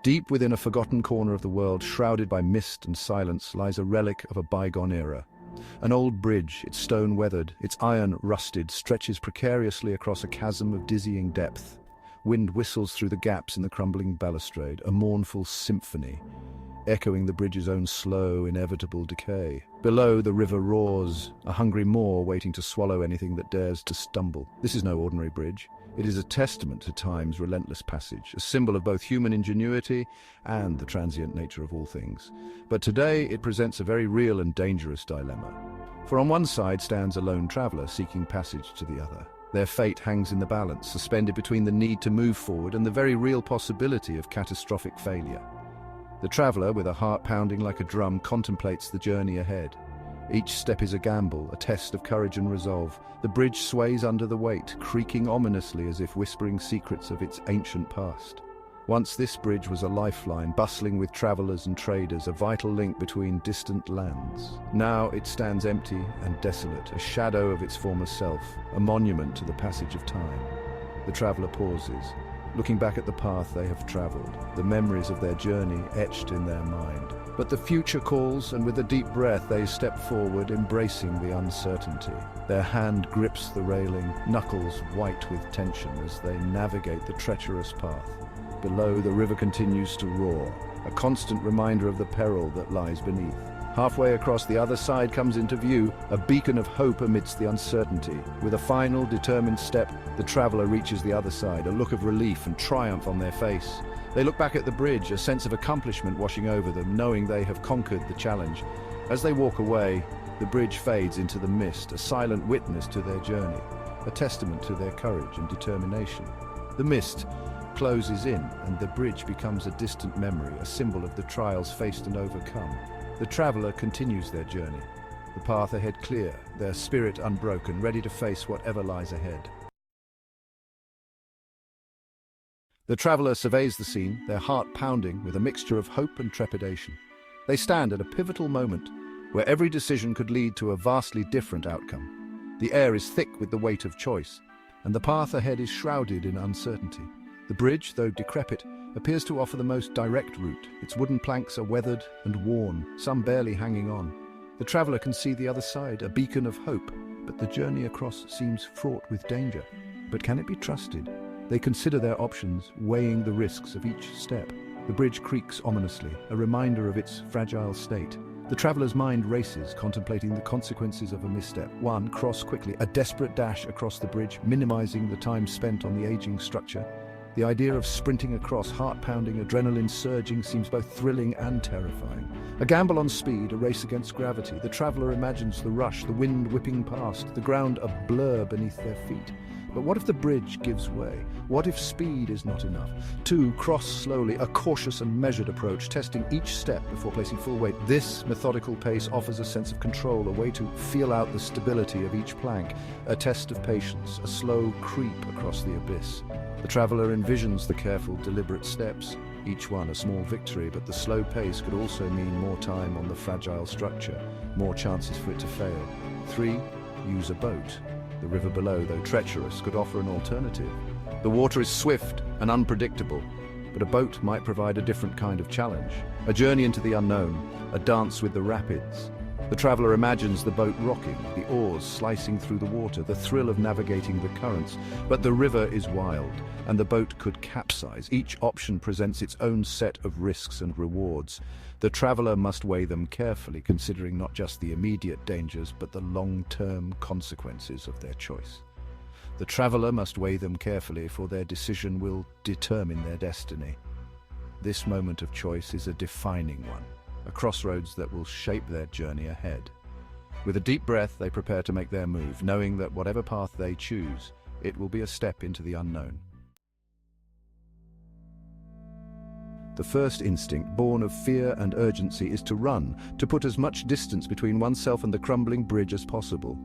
Deep within a forgotten corner of the world, shrouded by mist and silence, lies a relic of a bygone era. An old bridge, its stone weathered, its iron rusted, stretches precariously across a chasm of dizzying depth. Wind whistles through the gaps in the crumbling balustrade, a mournful symphony, echoing the bridge's own slow, inevitable decay. Below, the river roars, a hungry maw waiting to swallow anything that dares to stumble. This is no ordinary bridge. It is a testament to time's relentless passage, a symbol of both human ingenuity and the transient nature of all things. But today, it presents a very real and dangerous dilemma. For on one side stands a lone traveler seeking passage to the other. Their fate hangs in the balance, suspended between the need to move forward and the very real possibility of catastrophic failure. The traveler, with a heart pounding like a drum, contemplates the journey ahead. Each step is a gamble, a test of courage and resolve. The bridge sways under the weight, creaking ominously as if whispering secrets of its ancient past. Once this bridge was a lifeline, bustling with travelers and traders, a vital link between distant lands. Now it stands empty and desolate, a shadow of its former self, a monument to the passage of time. The traveler pauses, looking back at the path they have traveled, the memories of their journey etched in their mind. But the future calls, and with a deep breath they step forward, embracing the uncertainty. Their hand grips the railing, knuckles white with tension as they navigate the treacherous path. Below, the river continues to roar, a constant reminder of the peril that lies beneath. Halfway across, the other side comes into view, a beacon of hope amidst the uncertainty. With a final, determined step, the traveler reaches the other side, a look of relief and triumph on their face. They look back at the bridge, a sense of accomplishment washing over them, knowing they have conquered the challenge. As they walk away, the bridge fades into the mist, a silent witness to their journey, a testament to their courage and determination. The mist closes in, and the bridge becomes a distant memory, a symbol of the trials faced and overcome. The traveler continues their journey, the path ahead clear, their spirit unbroken, ready to face whatever lies ahead. The traveler surveys the scene, their heart pounding with a mixture of hope and trepidation. They stand at a pivotal moment where every decision could lead to a vastly different outcome. The air is thick with the weight of choice, and the path ahead is shrouded in uncertainty. The bridge, though decrepit, appears to offer the most direct route. Its wooden planks are weathered and worn, some barely hanging on. The traveler can see the other side, a beacon of hope, but the journey across seems fraught with danger. But can it be trusted? They consider their options, weighing the risks of each step. The bridge creaks ominously, a reminder of its fragile state. The traveler's mind races, contemplating the consequences of a misstep. One, cross quickly, a desperate dash across the bridge, minimizing the time spent on the aging structure. The idea of sprinting across, heart-pounding, adrenaline surging, seems both thrilling and terrifying. A gamble on speed, a race against gravity. The traveler imagines the rush, the wind whipping past, the ground a blur beneath their feet. But what if the bridge gives way? What if speed is not enough? Two, cross slowly, a cautious and measured approach, testing each step before placing full weight. This methodical pace offers a sense of control, a way to feel out the stability of each plank, a test of patience, a slow creep across the abyss. The traveler envisions the careful, deliberate steps, each one a small victory, but the slow pace could also mean more time on the fragile structure, more chances for it to fail. Three, use a boat. The river below, though treacherous, could offer an alternative. The water is swift and unpredictable, but a boat might provide a different kind of challenge. A journey into the unknown, a dance with the rapids. The traveler imagines the boat rocking, the oars slicing through the water, the thrill of navigating the currents. But the river is wild, and the boat could capsize. Each option presents its own set of risks and rewards. The traveler must weigh them carefully, considering not just the immediate dangers, but the long-term consequences of their choice. The traveler must weigh them carefully, for their decision will determine their destiny. This moment of choice is a defining one, a crossroads that will shape their journey ahead. With a deep breath, they prepare to make their move, knowing that whatever path they choose, it will be a step into the unknown. The first instinct, born of fear and urgency, is to run, to put as much distance between oneself and the crumbling bridge as possible.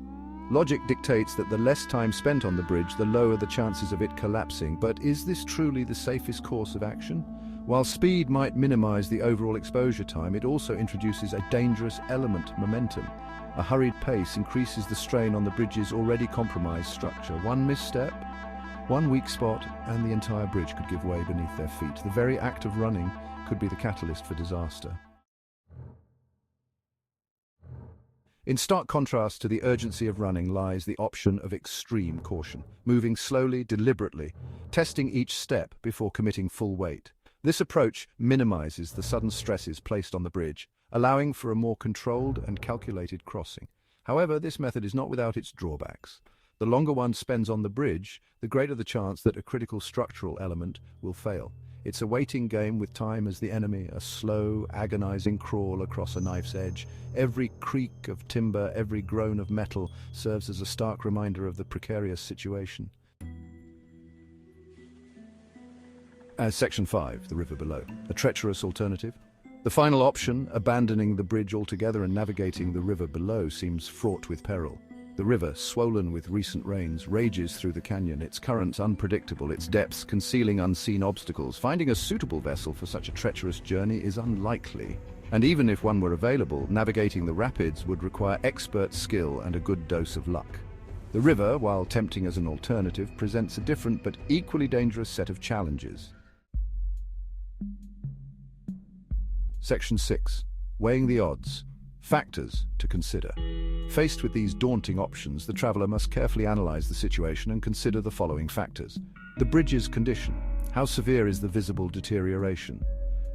Logic dictates that the less time spent on the bridge, the lower the chances of it collapsing. But is this truly the safest course of action? While speed might minimize the overall exposure time, it also introduces a dangerous element, momentum. A hurried pace increases the strain on the bridge's already compromised structure. One misstep, One weak spot and the entire bridge could give way beneath their feet. The very act of running could be the catalyst for disaster. In stark contrast to the urgency of running lies the option of extreme caution, moving slowly, deliberately, testing each step before committing full weight. This approach minimizes the sudden stresses placed on the bridge, allowing for a more controlled and calculated crossing. However, this method is not without its drawbacks. The longer one spends on the bridge, the greater the chance that a critical structural element will fail. It's a waiting game with time as the enemy, a slow, agonizing crawl across a knife's edge. Every creak of timber, every groan of metal serves as a stark reminder of the precarious situation. As Section 5, the river below, a treacherous alternative. The final option, abandoning the bridge altogether and navigating the river below, seems fraught with peril. The river, swollen with recent rains, rages through the canyon, its currents unpredictable, its depths concealing unseen obstacles. Finding a suitable vessel for such a treacherous journey is unlikely. And even if one were available, navigating the rapids would require expert skill and a good dose of luck. The river, while tempting as an alternative, presents a different but equally dangerous set of challenges. Section 6. Weighing the odds. Factors to consider. Faced with these daunting options, the traveler must carefully analyze the situation and consider the following factors. The bridge's condition. How severe is the visible deterioration?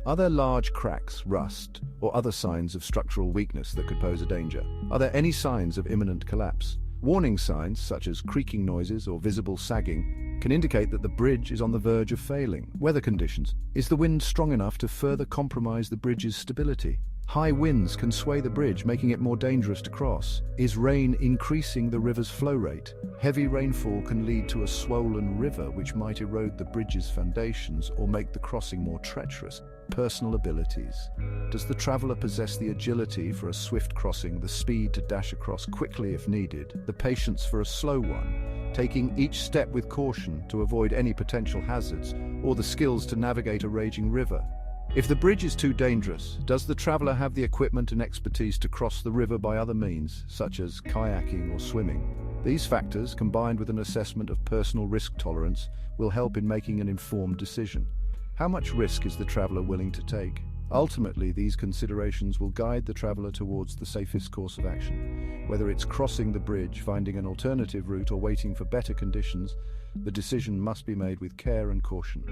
Are there large cracks, rust, or other signs of structural weakness that could pose a danger? Are there any signs of imminent collapse? Warning signs, such as creaking noises or visible sagging, can indicate that the bridge is on the verge of failing. Weather conditions. Is the wind strong enough to further compromise the bridge's stability? High winds can sway the bridge, making it more dangerous to cross. Is rain increasing the river's flow rate? Heavy rainfall can lead to a swollen river, which might erode the bridge's foundations or make the crossing more treacherous. Personal abilities. Does the traveler possess the agility for a swift crossing, the speed to dash across quickly if needed, the patience for a slow one, taking each step with caution to avoid any potential hazards, or the skills to navigate a raging river? If the bridge is too dangerous, does the traveler have the equipment and expertise to cross the river by other means, such as kayaking or swimming? These factors, combined with an assessment of personal risk tolerance, will help in making an informed decision. How much risk is the traveler willing to take? Ultimately, these considerations will guide the traveler towards the safest course of action. Whether it's crossing the bridge, finding an alternative route, or waiting for better conditions, the decision must be made with care and caution.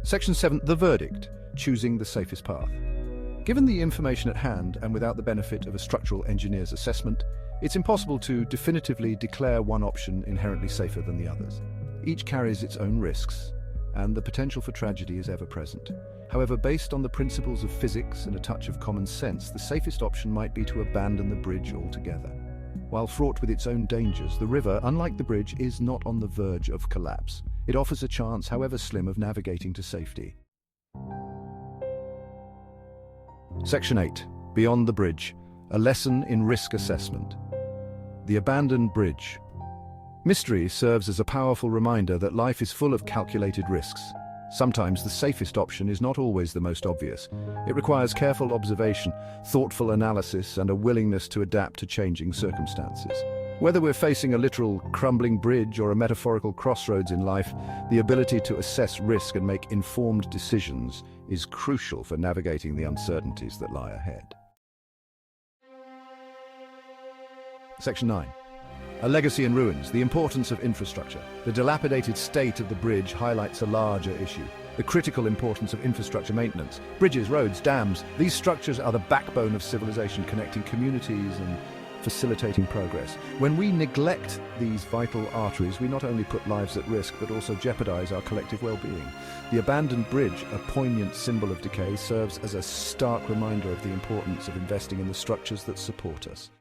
Section 7. The verdict. Choosing the safest path. Given the information at hand and without the benefit of a structural engineer's assessment, it's impossible to definitively declare one option inherently safer than the others. Each carries its own risks, and the potential for tragedy is ever present. However, based on the principles of physics and a touch of common sense, the safest option might be to abandon the bridge altogether. While fraught with its own dangers, the river, unlike the bridge, is not on the verge of collapse. It offers a chance, however slim, of navigating to safety. Section 8. Beyond the bridge. A lesson in risk assessment. The abandoned bridge. Mystery serves as a powerful reminder that life is full of calculated risks. Sometimes the safest option is not always the most obvious. It requires careful observation, thoughtful analysis, and a willingness to adapt to changing circumstances. Whether we're facing a literal crumbling bridge or a metaphorical crossroads in life, the ability to assess risk and make informed decisions is crucial for navigating the uncertainties that lie ahead. Section 9. A legacy in ruins, the importance of infrastructure. The dilapidated state of the bridge highlights a larger issue: the critical importance of infrastructure maintenance. Bridges, roads, dams, these structures are the backbone of civilization, connecting communities and facilitating progress. When we neglect these vital arteries, we not only put lives at risk, but also jeopardize our collective well-being. The abandoned bridge, a poignant symbol of decay, serves as a stark reminder of the importance of investing in the structures that support us.